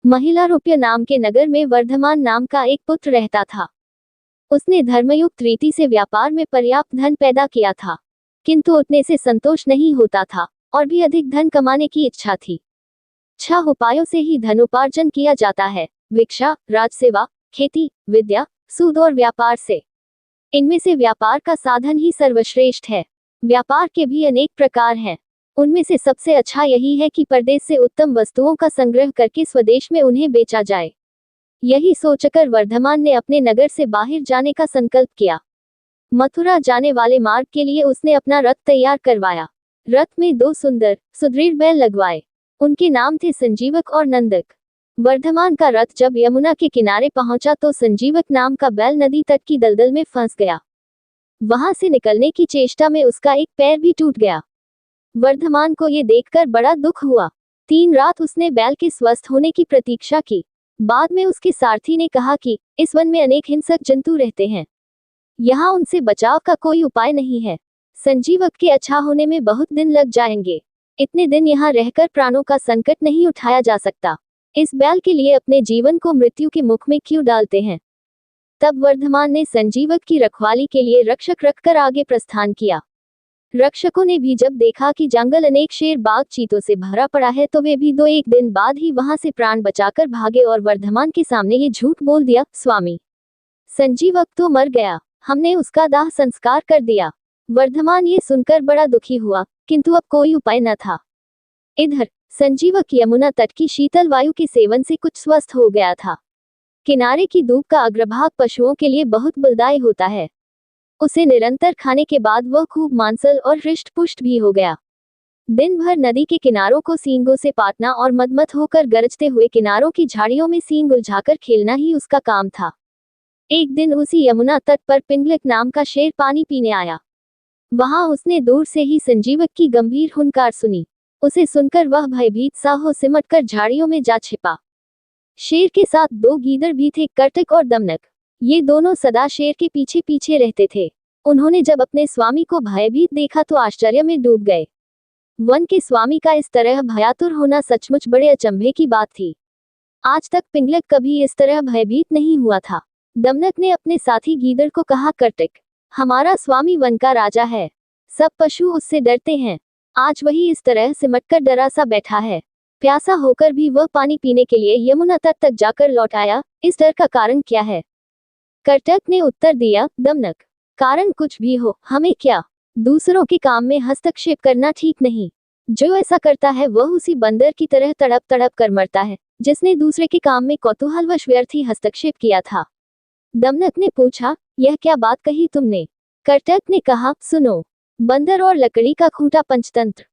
महिलारोप्य नाम के नगर में वर्धमान नाम का एक पुत्र रहता था। उसने धर्मयुक्त रीति से व्यापार में पर्याप्त धन पैदा किया था, किंतु उतने से संतोष नहीं होता था और भी अधिक धन कमाने की इच्छा थी। 6 उपायों से ही धनोपार्जन किया जाता है: भिक्षा, राजसेवा, खेती, विद्या, सूद और व्यापार से। इनमें से व्यापार का साधन ही सर्वश्रेष्ठ है। व्यापार के भी अनेक प्रकार हैं। उनमें से सबसे अच्छा यही है कि परदेश से उत्तम वस्तुओं का संग्रह करके स्वदेश में उन्हें बेचा जाए। यही सोचकर वर्धमान ने अपने नगर से बाहर जाने का संकल्प किया। मथुरा जाने वाले मार्ग के लिए उसने अपना रथ तैयार करवाया। रथ में 2 सुंदर सुदृढ़ बैल लगवाए। उनके नाम थे संजीवक और नंदक। वर्धमान का रथ जब यमुना के किनारे पहुंचा तो संजीवक नाम का बैल नदी तट की दलदल में फंस गया। वहां से निकलने की चेष्टा में उसका एक पैर भी टूट गया। वर्धमान को ये देखकर बड़ा दुख हुआ। 3 रात उसने बैल के स्वस्थ होने की प्रतीक्षा की। बाद में उसके सारथी ने कहा कि इस वन में अनेक हिंसक जंतु रहते हैं, यहाँ उनसे बचाव का कोई उपाय नहीं है। संजीवक के अच्छा होने में बहुत दिन लग जाएंगे। इतने दिन यहाँ रहकर प्राणों का संकट नहीं उठाया जा सकता। इस बैल के लिए अपने जीवन को मृत्यु के मुख में क्यों डालते हैं। तब वर्धमान ने संजीवक की रखवाली के लिए रक्षक रखकर आगे प्रस्थान किया। रक्षकों ने भी जब देखा कि जंगल अनेक शेर बाघ चीतों से भरा पड़ा है तो वे भी 2-1 दिन बाद ही वहां से प्राण बचाकर भागे और वर्धमान के सामने ये झूठ बोल दिया, स्वामी, संजीवक तो मर गया, हमने उसका दाह संस्कार कर दिया। वर्धमान ये सुनकर बड़ा दुखी हुआ, किंतु अब कोई उपाय न था। इधर संजीवक यमुना तट की शीतल वायु के सेवन से कुछ स्वस्थ हो गया था। किनारे की धूप का अग्रभाग पशुओं के लिए बहुत बलदायी होता है। उसे निरंतर खाने के बाद वह खूब मांसल और हृष्ट पुष्ट भी हो गया। दिन भर नदी के किनारों को सींगों से पाटना और मदमत होकर गरजते हुए किनारों की झाड़ियों में सींग उलझाकर खेलना ही उसका काम था। एक दिन उसी यमुना तट पर पिंगलक नाम का शेर पानी पीने आया। वहां उसने दूर से ही संजीवक की गंभीर हुंकार सुनी। उसे सुनकर वह भयभीत सा हो सिमटकर झाड़ियों में जा छिपा। शेर के साथ 2 गीदड़ भी थे, कर्तक और दमनक। ये दोनों सदा शेर के पीछे पीछे रहते थे। उन्होंने जब अपने स्वामी को भयभीत देखा तो आश्चर्य में डूब गए। वन के स्वामी का इस तरह भयातुर होना सचमुच बड़े अचंभे की बात थी। आज तक पिंगलक कभी इस तरह भयभीत नहीं हुआ था। दमनक ने अपने साथी गीदड़ को कहा, कर्तक, हमारा स्वामी वन का राजा है, सब पशु उससे डरते हैं। आज वही इस तरह सिमटकर डरा सा बैठा है। प्यासा होकर भी वह पानी पीने के लिए यमुना तट तक जाकर लौट आया। इस डर का कारण क्या है? कर्तक ने उत्तर दिया, दमनक, कारण कुछ भी हो, हमें क्या। दूसरों के काम में हस्तक्षेप करना ठीक नहीं। जो ऐसा करता है वह उसी बंदर की तरह तड़प तड़प कर मरता है जिसने दूसरे के काम में कौतूहलवश व्यर्थ ही हस्तक्षेप किया था। दमनक ने पूछा, यह क्या बात कही तुमने? कर्तक ने कहा, सुनो, बंदर और लकड़ी का खूंटा पंचतंत्र।